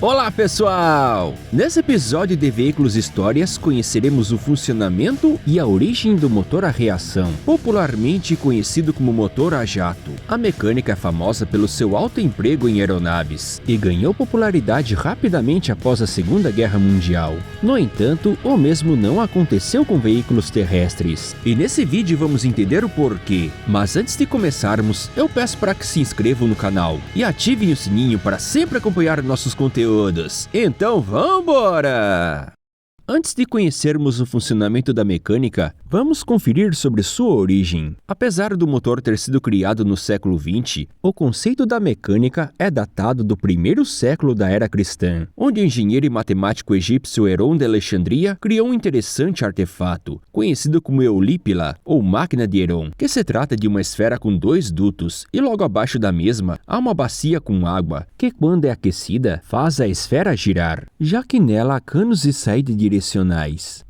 Olá pessoal! Nesse episódio de Veículos Histórias conheceremos o funcionamento e a origem do motor a reação, popularmente conhecido como motor a jato. A mecânica é famosa pelo seu alto emprego em aeronaves e ganhou popularidade rapidamente após a Segunda Guerra Mundial. No entanto, o mesmo não aconteceu com veículos terrestres. E nesse vídeo vamos entender o porquê. Mas antes de começarmos, eu peço para que se inscrevam no canal e ativem o sininho para sempre acompanhar nossos conteúdos. Então vambora! Antes de conhecermos o funcionamento da mecânica, vamos conferir sobre sua origem. Apesar do motor ter sido criado no século XX, o conceito da mecânica é datado do primeiro século da era cristã, onde o engenheiro e matemático egípcio Heron de Alexandria criou um interessante artefato, conhecido como Eulípila, ou máquina de Heron, que se trata de uma esfera com dois dutos, e logo abaixo da mesma há uma bacia com água, que quando é aquecida, faz a esfera girar, já que nela há canos de saída direcionais.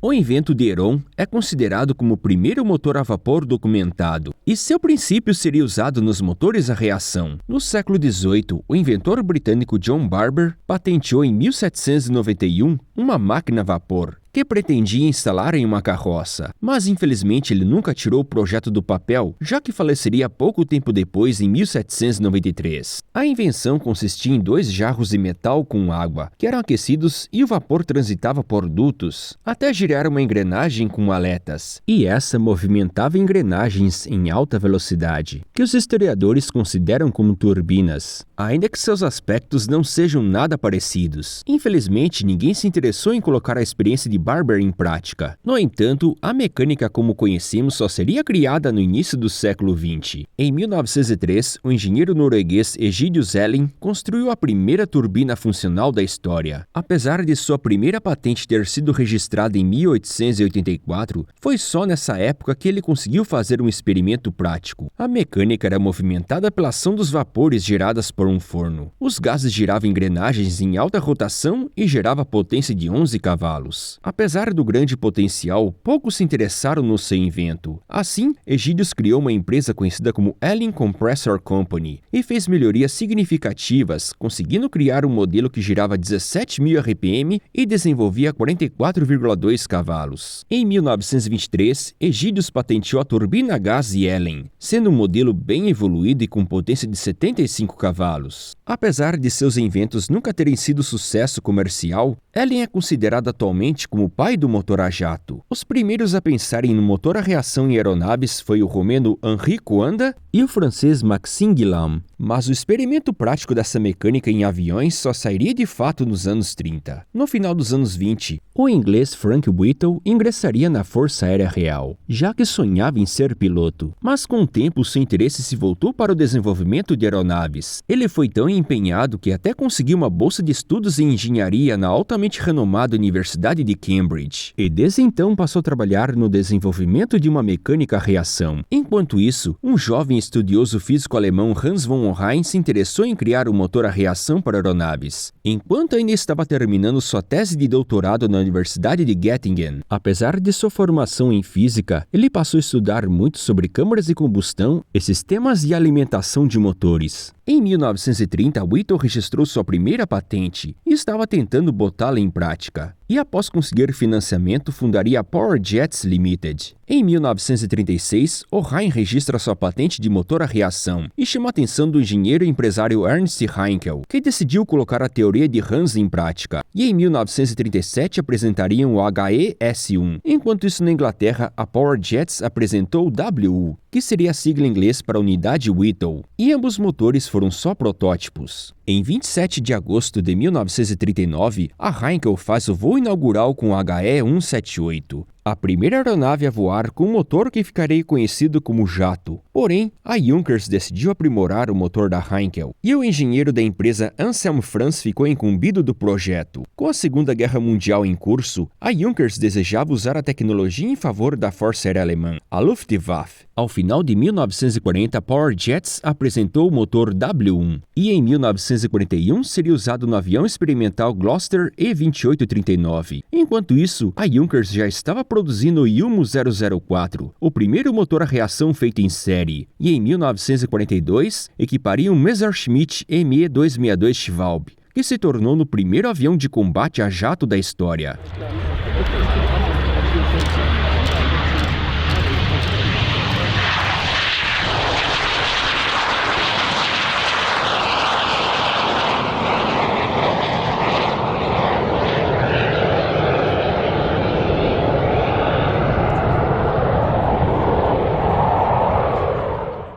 O invento de Heron é considerado como o primeiro motor a vapor documentado, e seu princípio seria usado nos motores a reação. No século XVIII, o inventor britânico John Barber patenteou em 1791 uma máquina a vapor, que pretendia instalar em uma carroça, mas infelizmente ele nunca tirou o projeto do papel, já que faleceria pouco tempo depois, em 1793. A invenção consistia em dois jarros de metal com água, que eram aquecidos e o vapor transitava por dutos, até girar uma engrenagem com aletas, e essa movimentava engrenagens em alta velocidade, que os historiadores consideram como turbinas, ainda que seus aspectos não sejam nada parecidos. Infelizmente, ninguém se interessou em colocar a experiência de Barber em prática. No entanto, a mecânica como conhecemos só seria criada no início do século XX. Em 1903, o engenheiro norueguês Egídio Zelling construiu a primeira turbina funcional da história. Apesar de sua primeira patente ter sido registrada em 1884, foi só nessa época que ele conseguiu fazer um experimento prático. A mecânica era movimentada pela ação dos vapores geradas por um forno. Os gases giravam engrenagens em alta rotação e gerava potência de 11 cavalos. Apesar do grande potencial, poucos se interessaram no seu invento. Assim, Egídios criou uma empresa conhecida como Elling Compressor Company e fez melhorias significativas, conseguindo criar um modelo que girava 17.000 RPM e desenvolvia 44,2 cavalos. Em 1923, Egídios patenteou a turbina a gás Elling, sendo um modelo bem evoluído e com potência de 75 cavalos. Apesar de seus inventos nunca terem sido sucesso comercial, Elling é considerado atualmente como o pai do motor a jato. Os primeiros a pensarem no motor a reação em aeronaves foi o romeno Henri Coanda e o francês Maxime Guillaume, mas o experimento prático dessa mecânica em aviões só sairia de fato nos anos 30. No final dos anos 20, o inglês Frank Whittle ingressaria na Força Aérea Real, já que sonhava em ser piloto. Mas com o tempo, seu interesse se voltou para o desenvolvimento de aeronaves. Ele foi tão empenhado que até conseguiu uma bolsa de estudos em engenharia na altamente renomada Universidade de Cambridge, e desde então passou a trabalhar no desenvolvimento de uma mecânica a reação. Enquanto isso, um jovem estudioso físico alemão Hans von Orheim se interessou em criar um motor a reação para aeronaves, enquanto ainda estava terminando sua tese de doutorado na Universidade de Göttingen. Apesar de sua formação em física, ele passou a estudar muito sobre câmaras de combustão e sistemas de alimentação de motores. Em 1930, Whittle registrou sua primeira patente e estava tentando botá-la em prática. E após conseguir financiamento, fundaria a Power Jets Limited. Em 1936, Orheim registra sua patente de motor a reação e chama a atenção do engenheiro e empresário Ernst Heinkel, que decidiu colocar a teoria de Hans em prática. E em 1937 apresentariam o HES-1. Enquanto isso, na Inglaterra, a Power Jets apresentou o WU, que seria a sigla em inglês para a unidade Whittle, e ambos motores foram só protótipos. Em 27 de agosto de 1939, a Heinkel faz o voo inaugural com o HE-178, a primeira aeronave a voar com um motor que ficaria conhecido como jato. Porém, a Junkers decidiu aprimorar o motor da Heinkel, e o engenheiro da empresa Anselm Franz ficou incumbido do projeto. Com a Segunda Guerra Mundial em curso, a Junkers desejava usar a tecnologia em favor da Força Aérea Alemã, a Luftwaffe. Ao final de 1940, a Power Jets apresentou o motor W1, e em 1941 seria usado no avião experimental Gloster E-2839. Enquanto isso, a Junkers já estava produzindo o Ilmo 004, o primeiro motor a reação feito em série, e em 1942 equiparia um Messerschmitt Me-262 Schwalbe, que se tornou no primeiro avião de combate a jato da história.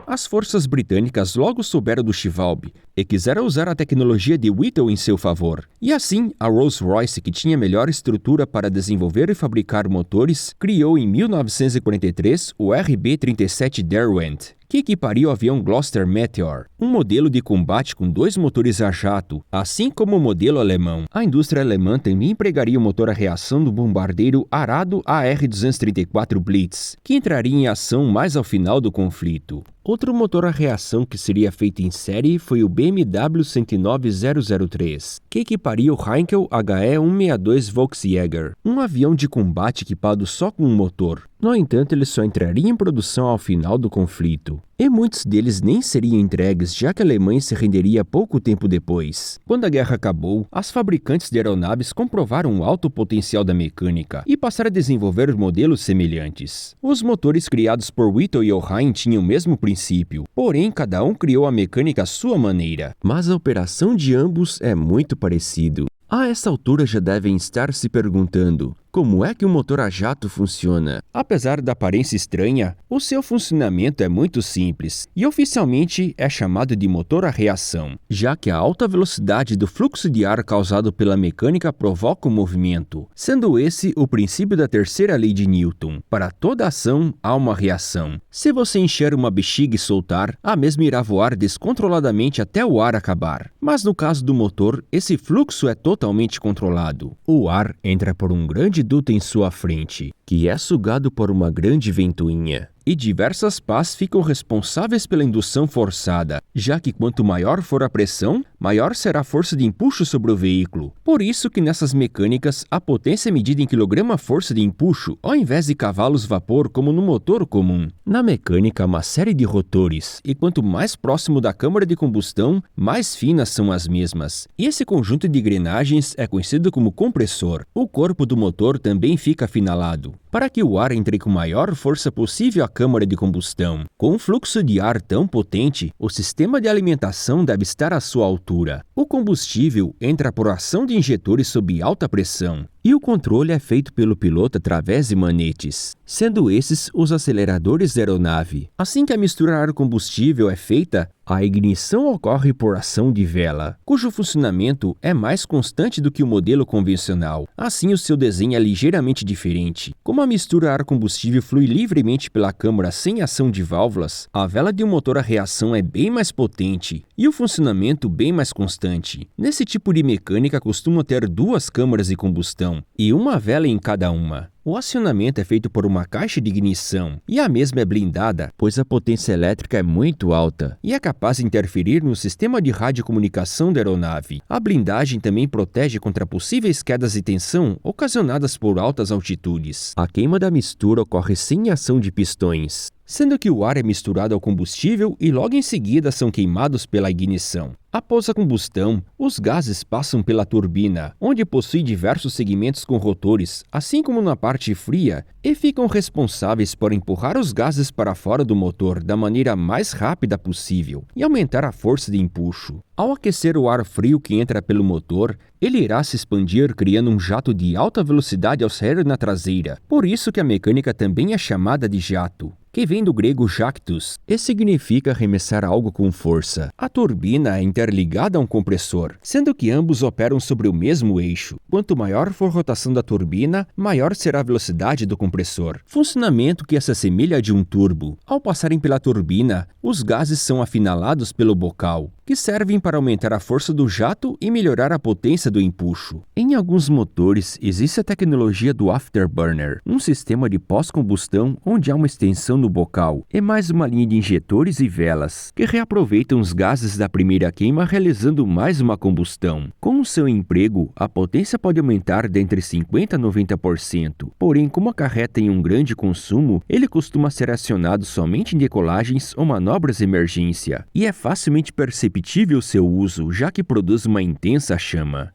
As forças britânicas logo souberam do Chivalby e quiseram usar a tecnologia de Whittle em seu favor. E assim, a Rolls-Royce, que tinha melhor estrutura para desenvolver e fabricar motores, criou em 1943 o RB-37 Derwent, que equiparia o avião Gloster Meteor, um modelo de combate com 2 motores a jato, assim como o modelo alemão. A indústria alemã também empregaria o motor a reação do bombardeiro Arado AR-234 Blitz, que entraria em ação mais ao final do conflito. Outro motor a reação que seria feito em série foi o BMW 109003, que equiparia o Heinkel HE-162 Volksjäger, um avião de combate equipado só com um motor. No entanto, ele só entraria em produção ao final do conflito. E muitos deles nem seriam entregues, já que a Alemanha se renderia pouco tempo depois. Quando a guerra acabou, as fabricantes de aeronaves comprovaram o alto potencial da mecânica e passaram a desenvolver modelos semelhantes. Os motores criados por Whittle e O'Hine tinham o mesmo princípio, porém cada um criou a mecânica à sua maneira. Mas a operação de ambos é muito parecido. A essa altura já devem estar se perguntando: como é que um motor a jato funciona? Apesar da aparência estranha, o seu funcionamento é muito simples e oficialmente é chamado de motor a reação, já que a alta velocidade do fluxo de ar causado pela mecânica provoca o movimento, sendo esse o princípio da terceira lei de Newton. Para toda ação, há uma reação. Se você encher uma bexiga e soltar, a mesma irá voar descontroladamente até o ar acabar. Mas no caso do motor, esse fluxo é totalmente controlado. O ar entra por um grande duto em sua frente, que é sugado por uma grande ventoinha. E diversas pás ficam responsáveis pela indução forçada, já que quanto maior for a pressão, maior será a força de empuxo sobre o veículo. Por isso que nessas mecânicas, a potência é medida em quilograma-força de empuxo, ao invés de cavalos-vapor como no motor comum. Na mecânica, há uma série de rotores, e quanto mais próximo da câmara de combustão, mais finas são as mesmas. E esse conjunto de engrenagens é conhecido como compressor. O corpo do motor também fica afinalado, para que o ar entre com a maior força possível à câmara de combustão. Com um fluxo de ar tão potente, o sistema de alimentação deve estar à sua altura. O combustível entra por ação de injetores sob alta pressão, e o controle é feito pelo piloto através de manetes, sendo esses os aceleradores da aeronave. Assim que a mistura ar-combustível é feita, a ignição ocorre por ação de vela, cujo funcionamento é mais constante do que o modelo convencional. Assim, o seu desenho é ligeiramente diferente. Como a mistura ar-combustível flui livremente pela câmara sem ação de válvulas, a vela de um motor a reação é bem mais potente e o funcionamento bem mais constante. Nesse tipo de mecânica costuma ter 2 câmaras de combustão e uma vela em cada uma. O acionamento é feito por uma caixa de ignição e a mesma é blindada, pois a potência elétrica é muito alta e é capaz de interferir no sistema de radiocomunicação da aeronave. A blindagem também protege contra possíveis quedas de tensão ocasionadas por altas altitudes. A queima da mistura ocorre sem ação de pistões, sendo que o ar é misturado ao combustível e logo em seguida são queimados pela ignição. Após a combustão, os gases passam pela turbina, onde possui diversos segmentos com rotores, assim como na parte fria, e ficam responsáveis por empurrar os gases para fora do motor da maneira mais rápida possível e aumentar a força de empuxo. Ao aquecer o ar frio que entra pelo motor, ele irá se expandir criando um jato de alta velocidade ao sair na traseira. Por isso que a mecânica também é chamada de jato, que vem do grego jactus, e significa arremessar algo com força. A turbina é interligada a um compressor, sendo que ambos operam sobre o mesmo eixo. Quanto maior for a rotação da turbina, maior será a velocidade do compressor. Funcionamento que se assemelha a de um turbo. Ao passarem pela turbina, os gases são afinalados pelo bocal, que servem para aumentar a força do jato e melhorar a potência do empuxo. Em alguns motores, existe a tecnologia do afterburner, um sistema de pós-combustão onde há uma extensão no bocal e mais uma linha de injetores e velas, que reaproveitam os gases da primeira queima realizando mais uma combustão. Com o seu emprego, a potência pode aumentar de entre 50% a 90%, porém, como acarreta em um grande consumo, ele costuma ser acionado somente em decolagens ou manobras de emergência, e é facilmente perceptível indescritível seu uso, já que produz uma intensa chama.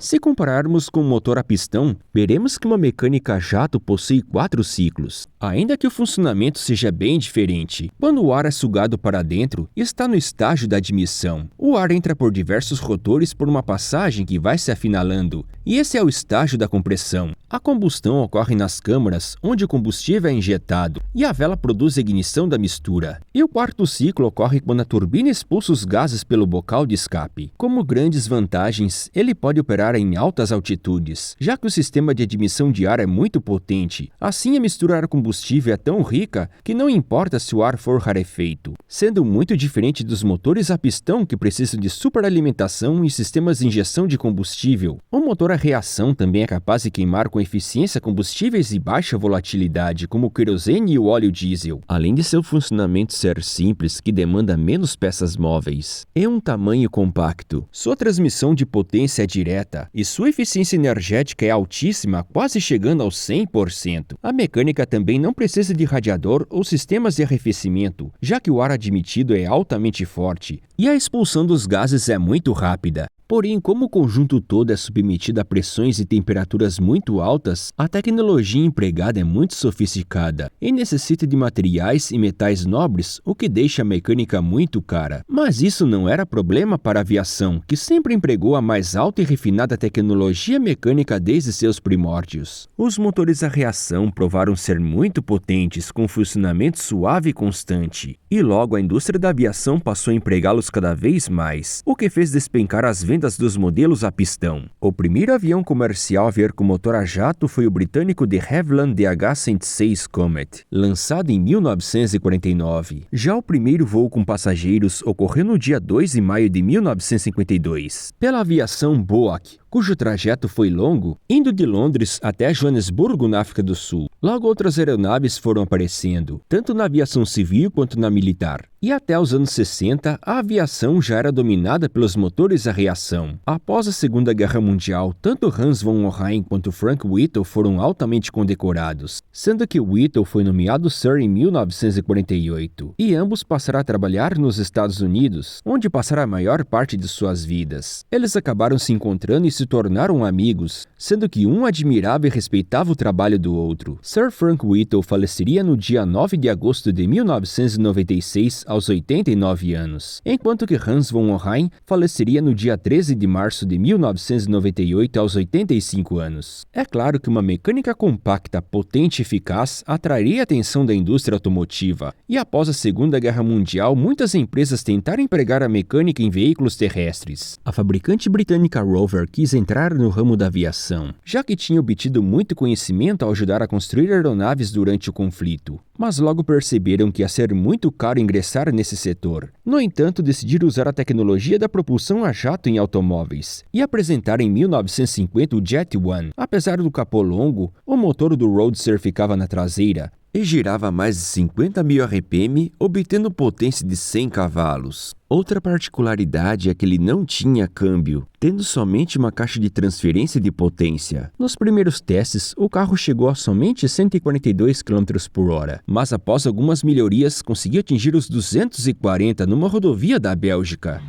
Se compararmos com um motor a pistão, veremos que uma mecânica a jato possui 4 ciclos, ainda que o funcionamento seja bem diferente. Quando o ar é sugado para dentro, está no estágio da admissão. O ar entra por diversos rotores por uma passagem que vai se afinalando, e esse é o estágio da compressão. A combustão ocorre nas câmaras, onde o combustível é injetado, e a vela produz a ignição da mistura. E o quarto ciclo ocorre quando a turbina expulsa os gases pelo bocal de escape. Como grandes vantagens, ele pode operar em altas altitudes, já que o sistema de admissão de ar é muito potente. Assim, a mistura ar-combustível é tão rica que não importa se o ar for rarefeito, sendo muito diferente dos motores a pistão que precisam de superalimentação e sistemas de injeção de combustível. O motor a reação também é capaz de queimar com eficiência combustíveis de baixa volatilidade, como o querosene e o óleo diesel, além de seu funcionamento ser simples, que demanda menos peças móveis. É um tamanho compacto. Sua transmissão de potência é direta e sua eficiência energética é altíssima, quase chegando aos 100%. A mecânica também não precisa de radiador ou sistemas de arrefecimento, já que o ar admitido é altamente forte e a expulsão dos gases é muito rápida. Porém, como o conjunto todo é submetido a pressões e temperaturas muito altas, a tecnologia empregada é muito sofisticada e necessita de materiais e metais nobres, o que deixa a mecânica muito cara. Mas isso não era problema para a aviação, que sempre empregou a mais alta e refinada tecnologia mecânica desde seus primórdios. Os motores a reação provaram ser muito potentes, com funcionamento suave e constante, e logo a indústria da aviação passou a empregá-los cada vez mais, o que fez despencar as vendas dos modelos a pistão. O primeiro avião comercial a ver com motor a jato foi o britânico de Havilland DH-106 Comet, lançado em 1949. Já o primeiro voo com passageiros ocorreu no dia 2 de maio de 1952, pela aviação Boeing, cujo trajeto foi longo, indo de Londres até Joanesburgo, na África do Sul. Logo outras aeronaves foram aparecendo, tanto na aviação civil quanto na militar. E até os anos 60, a aviação já era dominada pelos motores a reação. Após a Segunda Guerra Mundial, tanto Hans von Ohain quanto Frank Whittle foram altamente condecorados, sendo que Whittle foi nomeado Sir em 1948, e ambos passaram a trabalhar nos Estados Unidos, onde passaram a maior parte de suas vidas. Eles acabaram se encontrando e se tornaram amigos, sendo que um admirava e respeitava o trabalho do outro. Sir Frank Whittle faleceria no dia 9 de agosto de 1996, aos 89 anos, enquanto que Hans von Ohain faleceria no dia 13 de março de 1998, aos 85 anos. É claro que uma mecânica compacta, potente e eficaz atrairia a atenção da indústria automotiva, e após a Segunda Guerra Mundial, muitas empresas tentaram empregar a mecânica em veículos terrestres. A fabricante britânica Rover quis entrar no ramo da aviação, já que tinha obtido muito conhecimento ao ajudar a construir aeronaves durante o conflito, mas logo perceberam que ia ser muito caro ingressar nesse setor. No entanto, decidiram usar a tecnologia da propulsão a jato em automóveis e apresentaram em 1950 o Jet One. Apesar do capô longo, o motor do Roadster ficava na traseira e girava a mais de 50.000 RPM, obtendo potência de 100 cavalos. Outra particularidade é que ele não tinha câmbio, tendo somente uma caixa de transferência de potência. Nos primeiros testes, o carro chegou a somente 142 km/h, mas após algumas melhorias conseguiu atingir os 240 numa rodovia da Bélgica.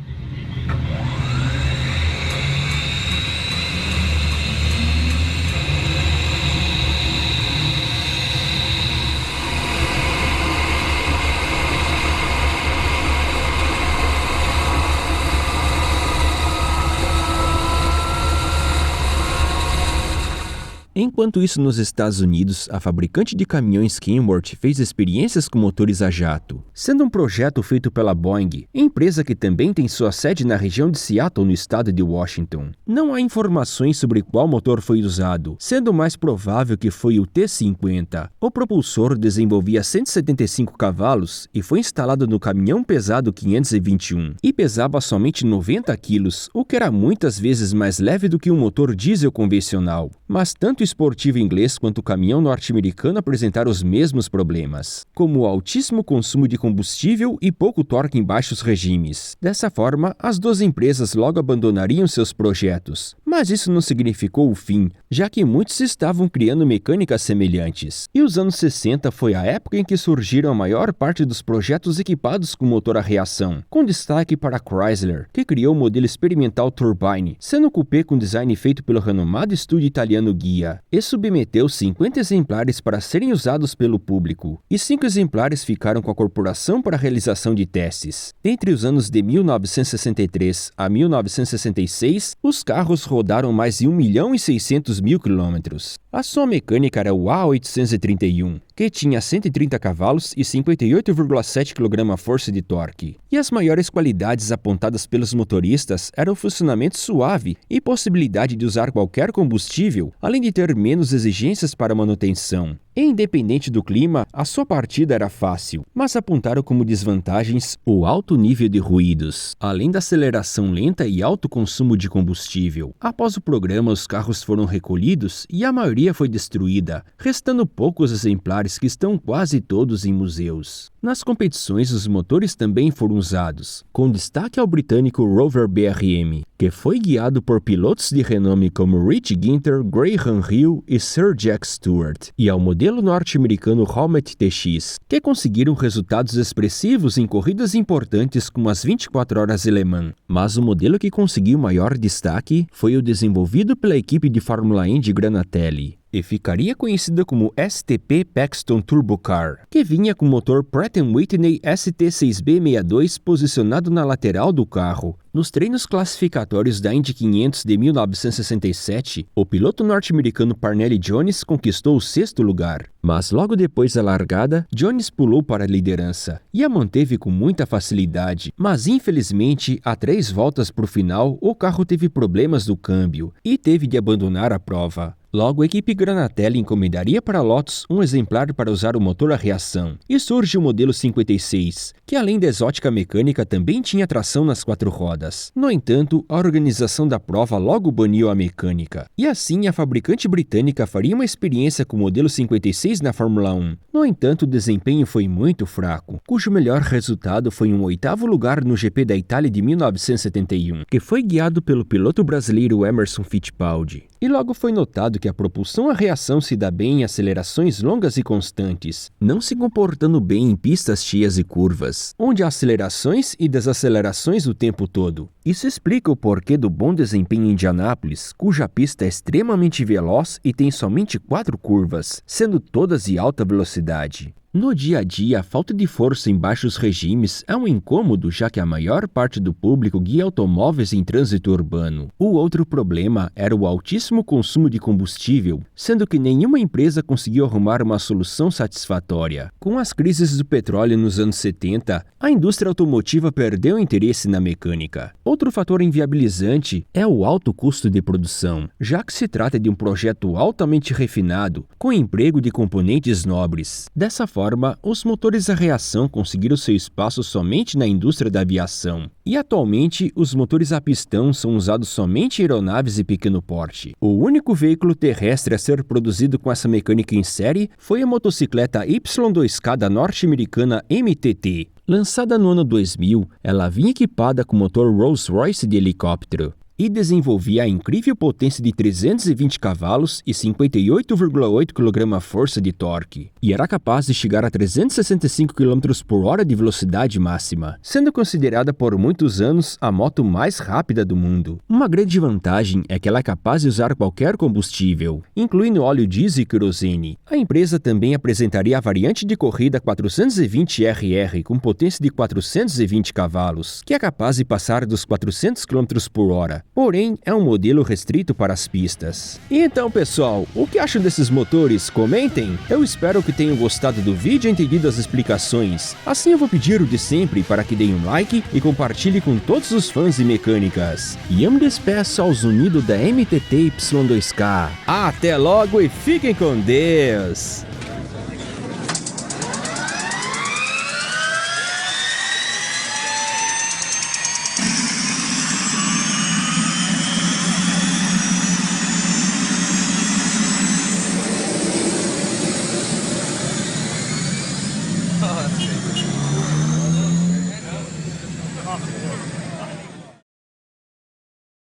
Enquanto isso, nos Estados Unidos, a fabricante de caminhões Kenworth fez experiências com motores a jato, sendo um projeto feito pela Boeing, empresa que também tem sua sede na região de Seattle, no estado de Washington. Não há informações sobre qual motor foi usado, sendo mais provável que foi o T-50. O propulsor desenvolvia 175 cavalos e foi instalado no caminhão pesado 521 e pesava somente 90 quilos, o que era muitas vezes mais leve do que um motor diesel convencional. Mas tanto tanto o esportivo inglês quanto o caminhão norte-americano apresentaram os mesmos problemas, como o altíssimo consumo de combustível e pouco torque em baixos regimes. Dessa forma, as duas empresas logo abandonariam seus projetos. Mas isso não significou o fim, já que muitos estavam criando mecânicas semelhantes. E os anos 60 foi a época em que surgiram a maior parte dos projetos equipados com motor a reação, com destaque para a Chrysler, que criou o modelo experimental Turbine, sendo o coupé com design feito pelo renomado estúdio italiano Ghia, e submeteu 50 exemplares para serem usados pelo público, e 5 exemplares ficaram com a corporação para a realização de testes. Entre os anos de 1963 a 1966, os carros rodaram mais de 1.600.000 quilômetros. A sua mecânica era o A831, que tinha 130 cavalos e 58,7 kgf de torque. E as maiores qualidades apontadas pelos motoristas eram o funcionamento suave e possibilidade de usar qualquer combustível, além de ter menos exigências para manutenção. E independente do clima, a sua partida era fácil, mas apontaram como desvantagens o alto nível de ruídos, além da aceleração lenta e alto consumo de combustível. Após o programa, os carros foram recolhidos e a maioria foi destruída, restando poucos exemplares que estão quase todos em museus. Nas competições, os motores também foram usados, com destaque ao britânico Rover BRM, que foi guiado por pilotos de renome como Rich Ginter, Graham Hill e Sir Jack Stewart, e ao modelo norte-americano Howmet TX, que conseguiram resultados expressivos em corridas importantes como as 24 horas de Le Mans. Mas o modelo que conseguiu maior destaque foi o desenvolvido pela equipe de Fórmula 1 de Granatelli, e ficaria conhecida como STP Paxton Turbo Car, que vinha com o motor Pratt & Whitney ST6B62 posicionado na lateral do carro. Nos treinos classificatórios da Indy 500 de 1967, o piloto norte-americano Parnelli Jones conquistou o 6º lugar. Mas logo depois da largada, Jones pulou para a liderança e a manteve com muita facilidade. Mas infelizmente, a 3 voltas para o final, o carro teve problemas do câmbio e teve de abandonar a prova. Logo, a equipe Granatelli encomendaria para a Lotus um exemplar para usar o motor a reação, e surge o modelo 56, que além da exótica mecânica também tinha tração nas 4 rodas. No entanto, a organização da prova logo baniu a mecânica, e assim a fabricante britânica faria uma experiência com o modelo 56 na Fórmula 1. No entanto, o desempenho foi muito fraco, cujo melhor resultado foi um 8º lugar no GP da Itália de 1971, que foi guiado pelo piloto brasileiro Emerson Fittipaldi. E logo foi notado que a propulsão a reação se dá bem em acelerações longas e constantes, não se comportando bem em pistas cheias e curvas, onde há acelerações e desacelerações o tempo todo. Isso explica o porquê do bom desempenho em Indianápolis, cuja pista é extremamente veloz e tem somente 4 curvas, sendo todas de alta velocidade. No dia a dia, a falta de força em baixos regimes é um incômodo, já que a maior parte do público guia automóveis em trânsito urbano. O outro problema era o altíssimo consumo de combustível, sendo que nenhuma empresa conseguiu arrumar uma solução satisfatória. Com as crises do petróleo nos anos 70, a indústria automotiva perdeu interesse na mecânica. Outro fator inviabilizante é o alto custo de produção, já que se trata de um projeto altamente refinado, com emprego de componentes nobres. Dessa forma, os motores a reação conseguiram seu espaço somente na indústria da aviação. E atualmente, os motores a pistão são usados somente em aeronaves de pequeno porte. O único veículo terrestre a ser produzido com essa mecânica em série foi a motocicleta Y2K da norte-americana MTT. Lançada no ano 2000, ela vinha equipada com motor Rolls-Royce de helicóptero e desenvolvia a incrível potência de 320 cavalos e 58,8 kgf de torque, e era capaz de chegar a 365 km por hora de velocidade máxima, sendo considerada por muitos anos a moto mais rápida do mundo. Uma grande vantagem é que ela é capaz de usar qualquer combustível, incluindo óleo diesel e querosene. A empresa também apresentaria a variante de corrida 420RR com potência de 420 cavalos, que é capaz de passar dos 400 km por hora. Porém, é um modelo restrito para as pistas. E então, pessoal, o que acham desses motores? Comentem! Eu espero que tenham gostado do vídeo e entendido as explicações. Assim eu vou pedir o de sempre para que deem um like e compartilhe com todos os fãs de mecânicas. E eu me despeço aos unidos da MTT Y2K. Até logo e fiquem com Deus!